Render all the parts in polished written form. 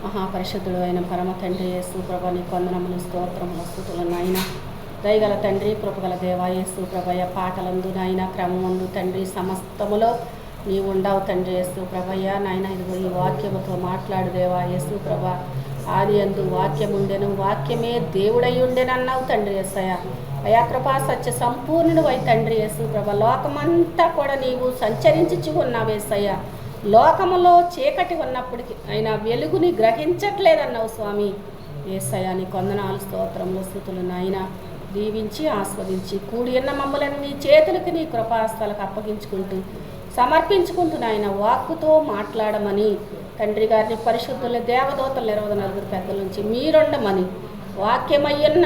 మహాపరిశుద్ధుడు అయిన పరమ తండ్రి యేసు ప్రభ నీ వందనములు స్తోత్రములు స్తుతులు నాయన. దయగల తండ్రి కృపగల దేవా యేసు ప్రభయ పాటలందు నాయన క్రమమందు తండ్రి సమస్తములో నీవు ఉండవు తండ్రి యేసు ప్రభయ్య నాయన. ఇదిగో ఈ వాక్యముతో మాట్లాడు దేవా యేసు ప్రభ. ఆది అందు వాక్యం ఉండెను, వాక్యమే దేవుడై ఉండెనన్నావు తండ్రి యేసయ్య. అయా కృపా సత్య సంపూర్ణుడు అయి తండ్రి యేసు ప్రభ. లోకమంతా కూడా నీవు సంచరించుచు ఉన్నావు యేసయ్య. లోకములో చీకటి ఉన్నప్పటికీ అయినా వెలుగుని గ్రహించట్లేదన్నావు స్వామి యేసయ్య. నీ వందనాలు స్తోత్రములు స్తుతులు నాయన. దీవించి ఆస్వాదించి కూడి ఉన్న మమ్మలను నీ చేతులకి నీ కృపాస్థలకు అప్పగించుకుంటూ సమర్పించుకుంటూ నాయన వాక్కుతో మాట్లాడమని తండ్రి గారిని పరిశుద్ధుల దేవదూతలు 24 పెద్దల నుంచి మీరుండమని వాక్యమయ్యున్న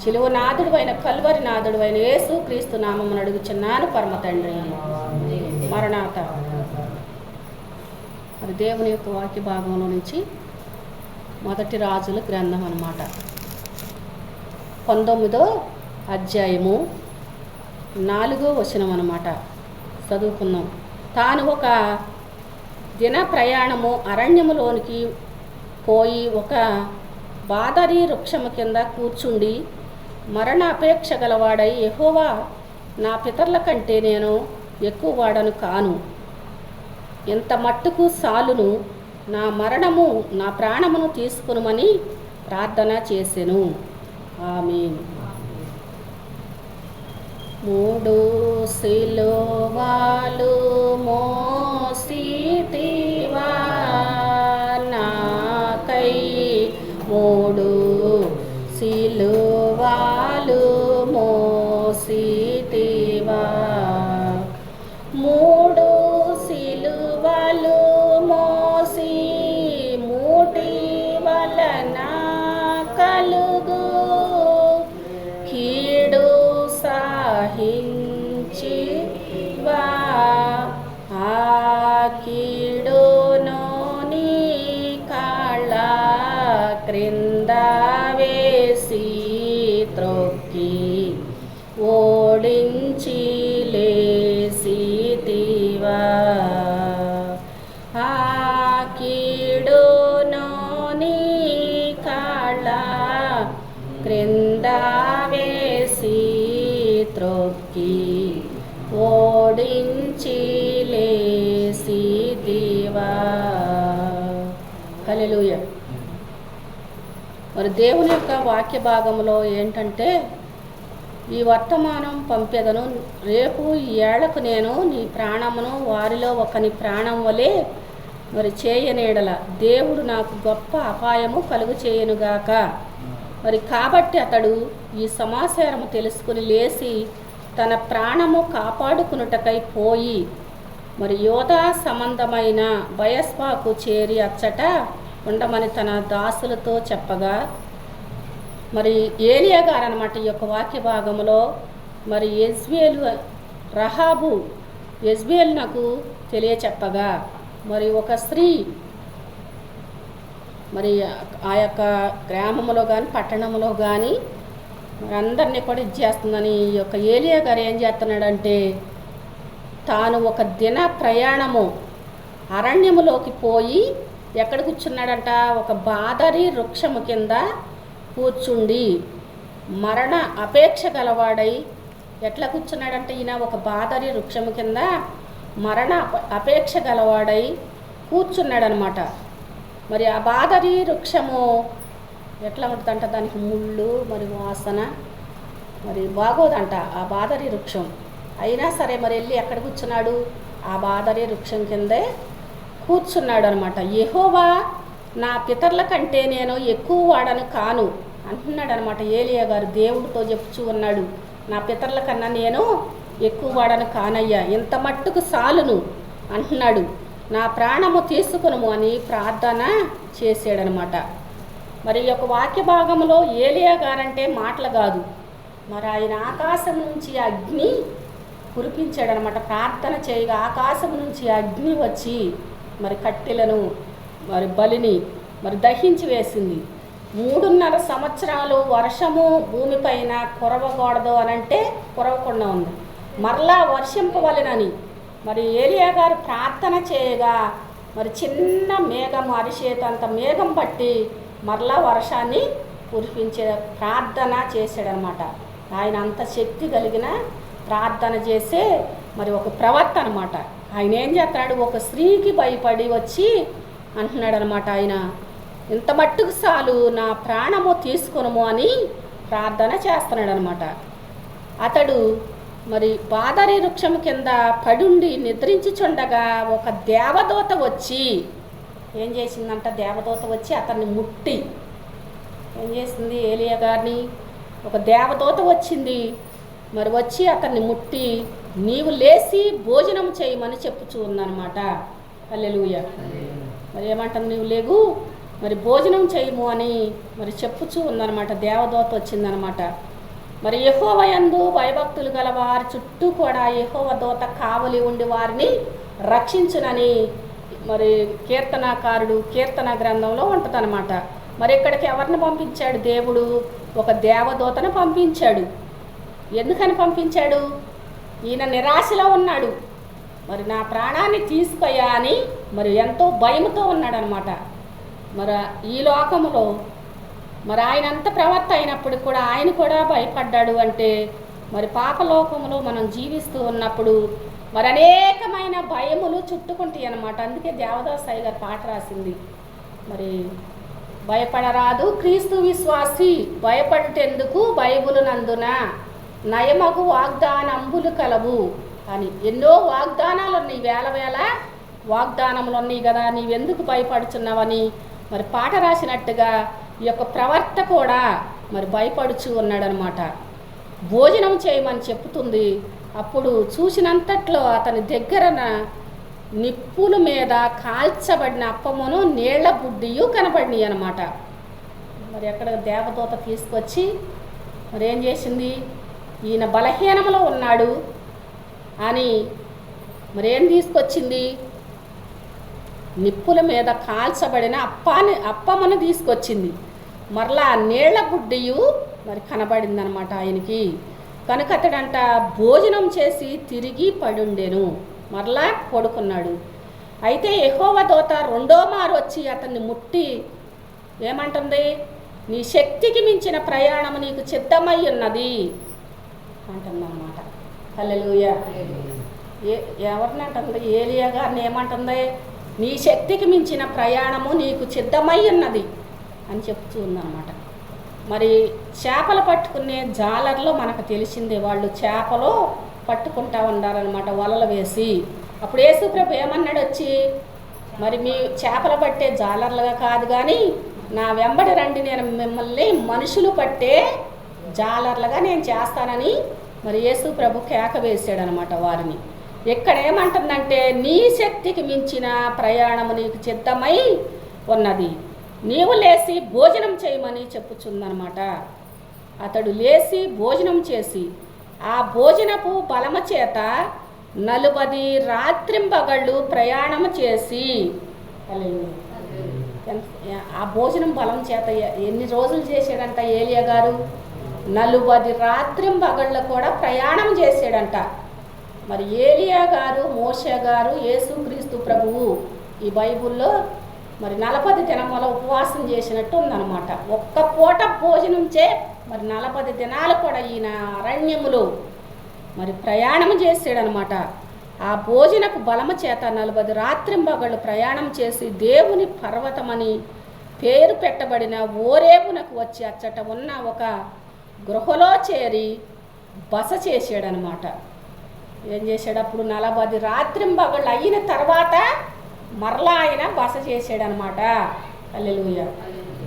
శిలువనాథుడు అయిన కల్వరి నాథుడు అయిన యేసు క్రీస్తు నామమును అడుగుచున్నాను పరమ తండ్రి. మరణాత. అది దేవుని యొక్క వాక్య భాగంలో నుంచి మొదటి రాజుల గ్రంథం అన్నమాట. 19వ అధ్యాయము 4వ వచనం అన్నమాట. చదువుకుందాం. తాను ఒక దిన ప్రయాణము అరణ్యములోనికి పోయి ఒక బాదరి వృక్షము కింద కూర్చుండి మరణ అపేక్ష గలవాడై, యెహోవా, నా పితరుల కంటే నేను ఎక్కువ వాడను కాను, ఎంత మట్టుకు సాలును, నా మరణము నా ప్రాణమును తీసుకునుమని ప్రార్థన చేసెను. ఆమేన్. 3 సిలువలు మోసితివా నాకై, 3 సిలువలు మోసితివా, 3 సిలువలు మోసి మూటి వలన కలుగు కీడు సాహించివా, ఆ కీడును నీ కాళ్ళ క్రింద వేసి త్రొక్కి ఓడించి లేసితివా, ఆ కీడును నీ కాళ్ళ క్రింద వేసి త్రొక్కి ఓడించి లేసితివా. హల్లెలూయా. మరి దేవుని యొక్క వాక్య భాగంలో ఏంటంటే, ఈ వర్తమానం పంపెదను, రేపు ఈ ఏళ్లకు నేను నీ ప్రాణమును వారిలో ఒకని ప్రాణం వలె మరి చేయనేడల దేవుడు నాకు గొప్ప అపాయము కలుగు చేయనుగాక. మరి కాబట్టి అతడు ఈ సమాచారము తెలుసుకుని లేచి తన ప్రాణము కాపాడుకునుటకై పోయి మరి యోధా సంబంధమైన బయస్పాకు చేరి అచ్చట ఉండమని తన దాసులతో చెప్పగా, మరి ఏలియా గారు అన్నమాట ఈ యొక్క వాక్య భాగంలో మరి యెజ్బేలు నాకు తెలియచెప్పగా, మరి ఒక స్త్రీ మరి ఆ యొక్క గ్రామంలో కానీ పట్టణంలో కానీ మరి అందరినీ కూడా ఇచ్చేస్తుందని ఈ యొక్క ఏలియా గారు ఏం చేస్తున్నాడంటే, తాను ఒక దిన ప్రయాణము అరణ్యములోకి పోయి ఎక్కడ కూర్చున్నాడంట, ఒక బాదరి వృక్షము కింద కూర్చుండి మరణ అపేక్ష గలవాడై. ఎట్లా కూర్చున్నాడంటే, ఈయన ఒక బాదరి వృక్షము కింద మరణ అపేక్ష గలవాడై కూర్చున్నాడనమాట. మరి ఆ బాదరి వృక్షము ఎట్లా ఉంటుందంట, దానికి ముళ్ళు మరి వాసన మరి బాగోదంట ఆ బాదరి వృక్షం. అయినా సరే మరి వెళ్ళి ఎక్కడ కూర్చున్నాడు, ఆ బాదరి వృక్షం కిందే కూర్చున్నాడు అనమాట. యెహోవా, నా పితరుల కంటే నేను ఎక్కువ వాడను కాను అంటున్నాడు అనమాట ఏలియా గారు. దేవుడితో చెప్పుచూ ఉన్నాడు, నా పితరుల కన్నా నేను ఎక్కువ వాడను కానయ్యా, ఇంత మట్టుకు సాలును అంటున్నాడు, నా ప్రాణము తీసుకును అని ప్రార్థన చేసాడనమాట. మరి ఈ యొక్క వాక్య భాగంలో ఏలియా గారంటే మాటలు కాదు, మరి ఆయన ఆకాశం నుంచి అగ్ని కురిపించాడనమాట. ప్రార్థన చేయగా ఆకాశం నుంచి అగ్ని వచ్చి మరి కట్టెలను మరి బలిని మరి దహించి వేసింది. 3.5 సంవత్సరాలు వర్షము భూమిపైన కురవకూడదు అనంటే కురవకుండా ఉంది, మరలా వర్షింపవలెనని మరి ఏలియా గారు ప్రార్థన చేయగా మరి చిన్న మేఘం అరిచేతంత మేఘం పట్టి మరలా వర్షాన్ని కురిపించే ప్రార్థన చేశాడనమాట. ఆయన అంత శక్తి కలిగిన ప్రార్థన చేసే మరి ఒక ప్రవక్త అనమాట. ఆయన ఏం చేస్తాడు, ఒక స్త్రీకి భయపడి వచ్చి అంటున్నాడు అనమాట, ఆయన ఇంత మట్టుకు చాలు నా ప్రాణము తీసుకొనుము అని ప్రార్థన చేస్తున్నాడు అనమాట. అతడు మరి బాదరి వృక్షం కింద పడుండి నిద్రించుచుండగా ఒక దేవదూత వచ్చి ఏం చేసిందంట, దేవదూత వచ్చి అతన్ని ముట్టి ఏం చేసింది, ఏలియా గారిని ఒక దేవదూత వచ్చింది. మరి వచ్చి అతన్ని ముట్టి నీవు లేచి భోజనం చేయమని చెప్పుచూ ఉందన్నమాట. హల్లెలూయా. మరి ఏమంటుంది, నీవు లేగు మరి భోజనం చేయము అని మరి చెప్పుచూ ఉందన్నమాట. దేవదూత వచ్చిందనమాట. మరి యెహోవా యందు భయభక్తులు గల వారి చుట్టూ కూడా యెహోవా దూత కావలి ఉండి వారిని రక్షించునని మరి కీర్తనాకారుడు కీర్తన గ్రంథంలో ఉంటుందన్నమాట. మరి ఇక్కడికి ఎవరిని పంపించాడు దేవుడు, ఒక దేవదూతను పంపించాడు. ఎందుకని పంపించాడు, ఈయన నిరాశలో ఉన్నాడు. మరి నా ప్రాణాన్ని తీసుకోయా అని మరి ఎంతో భయంతో ఉన్నాడనమాట. మరి ఈ లోకంలో మరి ఆయన అంత ప్రవర్త అయినప్పుడు కూడా ఆయన కూడా భయపడ్డాడు. అంటే మరి పాపలోకంలో మనం జీవిస్తూ ఉన్నప్పుడు మరి అనేకమైన భయములు చుట్టుకుంటాయి అన్నమాట. అందుకే దేవదాస్ అయ్య గారు పాట రాసింది, మరి భయపడరాదు క్రీస్తు విశ్వాసి భయపడేందుకు బైబులు నందున నయమగు వాగ్దానంబులు కలవు అని. ఎన్నో వాగ్దానాలు ఉన్నాయి, వేల వేల వాగ్దానములు ఉన్నాయి కదా, నీవెందుకు భయపడుచున్నావని మరి పాట రాసినట్టుగా ఈ యొక్క ప్రవర్త కూడా మరి భయపడుచు ఉన్నాడనమాట. భోజనం చేయమని చెప్తుంది. అప్పుడు చూసినంతట్లో అతని దగ్గరన నిప్పుల మీద కాల్చబడిన అప్పమును నీళ్ల బుడ్డియు కనబడినాయి అనమాట. మరి ఎక్కడ దేవదూత తీసుకొచ్చి మరి ఏం చేసింది, ఈయన బలహీనంలో ఉన్నాడు అని మరి ఏం తీసుకొచ్చింది, నిప్పుల మీద కాల్చబడిన అప్పమును తీసుకొచ్చింది. మరలా నీళ్ల బుడ్డియు మరి కనబడింది అనమాట ఆయనకి. కనుక అతడంట భోజనం చేసి తిరిగి పడుండెను, మరలా పడుకున్నాడు. అయితే యెహోవా దూత రెండో మారు వచ్చి అతన్ని ముట్టి ఏమంటుంది, నీ శక్తికి మించిన ప్రయాణం నీకు సిద్ధమై ఉన్నది అంటుందన్నమాట. హల్లెలూయా. ఎవరిని అంటుంది, ఏలియా గారిని ఏమంటుంది, నీ శక్తికి మించిన ప్రయాణము నీకు సిద్ధమై ఉన్నది అని చెప్తూ ఉందన్నమాట. మరి చేపలు పట్టుకునే జాలర్లో మనకు తెలిసిందే, వాళ్ళు చేపలు పట్టుకుంటా ఉన్నారనమాట వలలు వేసి. అప్పుడు యేసుప్రభు ఏమన్నాడు వచ్చి, మరి మీ చేపలు పట్టే జాలర్లుగా కాదు కానీ నా వెంబడి రండి, నేను మిమ్మల్ని మనుషులు పట్టే జాలర్లుగా నేను చేస్తానని మరి యేసుప్రభు కేక వేసాడనమాట వారిని. ఇక్కడ ఏమంటుందంటే, నీ శక్తికి మించిన ప్రయాణము నీకు సిద్ధమై ఉన్నది, నీవు లేచి భోజనం చేయమని చెప్పుచుందనమాట. అతడు లేచి భోజనం చేసి ఆ భోజనపు బలము చేత 40 రాత్రింబగళ్ళు ప్రయాణము చేసి, ఆ భోజనం బలం చేత ఎన్ని రోజులు చేశాడంట ఏలియా గారు, 40 రాత్రింబగళ్ళు కూడా ప్రయాణం చేశాడంట. మరి ఏలియా గారు, మోషే గారు, యేసుక్రీస్తు ప్రభువు ఈ బైబుల్లో మరి 40 దినముల ఉపవాసం చేసినట్టు ఉందన్నమాట. ఒక్క పూట భోజనం చే మరి 40 దినాలు కూడా ఈయన అరణ్యములో మరి ప్రయాణం చేసాడనమాట. ఆ భోజనపు బలము చేత 40 రాత్రింబగళ్ళు ప్రయాణం చేసి దేవుని పర్వతమని పేరు పెట్టబడిన ఓరేబునకు వచ్చి అచ్చట ఉన్న ఒక గృహలో చేరి బస చేసాడనమాట. ఏం చేశాడు, అప్పుడు 40 రాత్రింబగళ్ళు అయిన తర్వాత మరలా ఆయన బస చేసాడనమాట. హల్లెలూయా.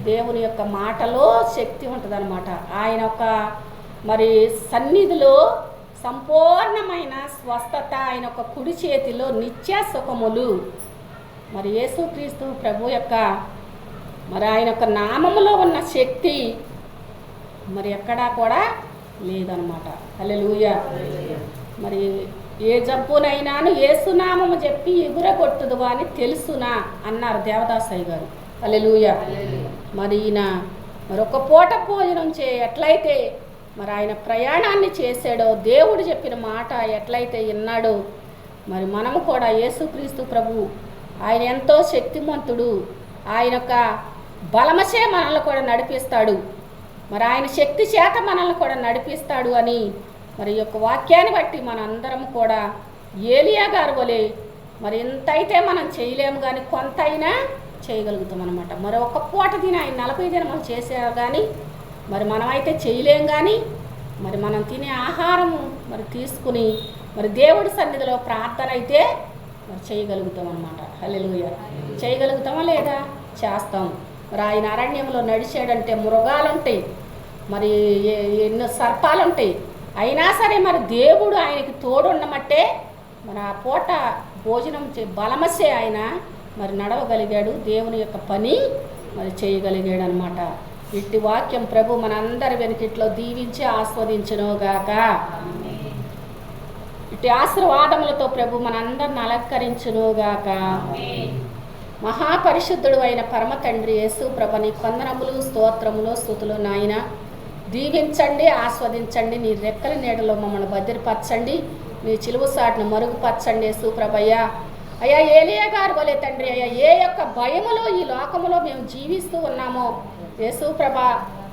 దేవుని యొక్క మాటలో శక్తి ఉంటుందన్నమాట. ఆయన యొక్క మరి సన్నిధిలో సంపూర్ణమైన స్వస్థత, ఆయన యొక్క కుడి చేతిలో నిత్య సుఖములు. మరి యేసుక్రీస్తు ప్రభు యొక్క మరి ఆయన యొక్క నామములో ఉన్న శక్తి మరి ఎక్కడా కూడా లేదనమాట. హల్లెలూయా. మరి ఏ జబ్బునైనాను యేసునామము చెప్పి ఎగురగొట్టుదు అని తెలుసునా అన్నారు దేవదాసయ్య గారు. హల్లెలూయా. మరి ఈయన మరి ఒక పూట భోజనం ఎట్లయితే మరి ఆయన ప్రయాణాన్ని చేశాడో, దేవుడు చెప్పిన మాట ఎట్లయితే విన్నాడో, మరి మనము కూడా యేసుక్రీస్తు ప్రభు ఆయన ఎంతో శక్తిమంతుడు. ఆయన యొక్క బలమచే మనల్ని కూడా నడిపిస్తాడు. మరి ఆయన శక్తి చేత మనల్ని కూడా నడిపిస్తాడు అని మరి యొక్క వాక్యాన్ని బట్టి మనందరం కూడా ఏలియా గారు వలె మరి ఇంతైతే మనం చేయలేము కానీ కొంత అయినా చేయగలుగుతాం అనమాట. మరి ఒక్క పూట తిని ఆయన 40 దినములు చేశారు కానీ మరి మనమైతే చేయలేం. కానీ మరి మనం తినే ఆహారము మరి తీసుకుని మరి దేవుడి సన్నిధిలో ప్రార్థన అయితే మరి చేయగలుగుతాం అనమాట. హల్లెలూయా. చేయగలుగుతామా లేదా? చేస్తాం. మరి ఆయన అరణ్యంలో నడిచాడంటే మృగాలు ఉంటాయి, మరి ఎన్నో సర్పాలు ఉంటాయి. అయినా సరే మరి దేవుడు ఆయనకి తోడుండమట్టే మరి ఆ పూట భోజనం బలమసే ఆయన మరి నడవగలిగాడు, దేవుని యొక్క పని మరి చేయగలిగాడు అనమాట. ఇట్టి వాక్యం ప్రభు మనందరి వెనుకిట్లో దీవించి ఆస్వాదించునుగాక. ఇట్టి ఆశీర్వాదములతో ప్రభు మనందరిని అలంకరించునుగాక. మహాపరిశుద్ధుడు అయిన పరమ తండ్రి యేసు ప్రభు నీ వందనములు, స్తోత్రములు, స్తుతులు నాయన. దీవించండి, ఆస్వాదించండి. నీ రెక్కల నీడలో మమ్మల్ని భద్రపరచండి, నీ చిలువ సాటును మరుగుపరచండి యేసు ప్రభయ్యా. అయ్యా ఏలియా గారు వలె తండ్రి అయ్యా ఏ యొక్క భయములో ఈ లోకములో మేము జీవిస్తూ ఉన్నామో యేసు ప్రభా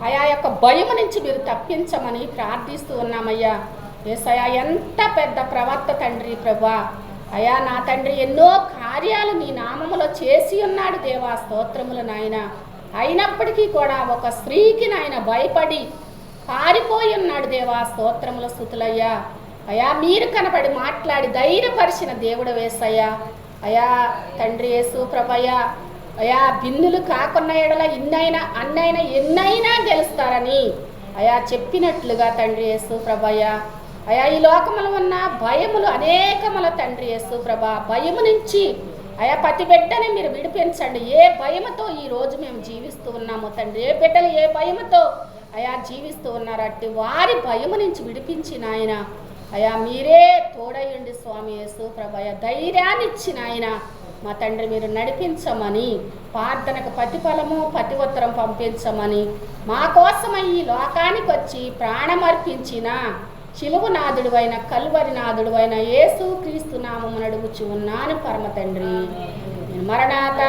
అయా యొక్క భయము నుంచి మీరు తప్పించమని ప్రార్థిస్తూ ఉన్నామయ్యా. యేసయ్యా ఎంత పెద్ద ప్రవక్త తండ్రి ప్రభా. అయా నా తండ్రి ఎన్నో కార్యాలు నీ నామములో చేసి ఉన్నాడు దేవా, స్తోత్రములు నాయన. అయినప్పటికీ కూడా ఒక స్త్రీకి నాయన భయపడి పారిపోయి ఉన్నాడు దేవా, స్తోత్రముల స్తుతులయ్యా. అయా మీరు కనబడి మాట్లాడి ధైర్యపరిచిన దేవుడు యేసయ్యా. అయా తండ్రి యేసు ప్రభయ్యా అయా బిన్నులు కాకున్న ఎడల అన్నైనా ఎన్నైనా గెలుస్తారని అయా చెప్పినట్లుగా తండ్రి యేసు ప్రభయ్యా. అయా ఈ లోకములో ఉన్న భయములు అనేకముల తండ్రి యేసు ప్రభా. భయము నుంచి అయా ప్రతి బిడ్డని మీరు విడిపించండి. ఏ భయముతో ఈరోజు మేము జీవిస్తూ ఉన్నామో తండ్రి, ఏ బిడ్డలు ఏ భయముతో అయా జీవిస్తూ ఉన్నారు అట్టి వారి భయము నుంచి విడిపించిన ఆయన అయా మీరే తోడయ్యండి స్వామి యేసు ప్రభయ్య. ధైర్యాన్ని ఇచ్చిన ఆయన మా తండ్రి మీరు నడిపించమని, ప్రార్థనకు ప్రతిఫలము ప్రతిఉత్తరం పంపించమని, మా కోసమై ఈ లోకానికి వచ్చి ప్రాణమర్పించిన శిలువనాథుడు అయిన కల్వరినాథుడు అయిన యేసు క్రీస్తు నామమున అడుగుచు ఉన్నాను పరమ తండ్రి. మరణాత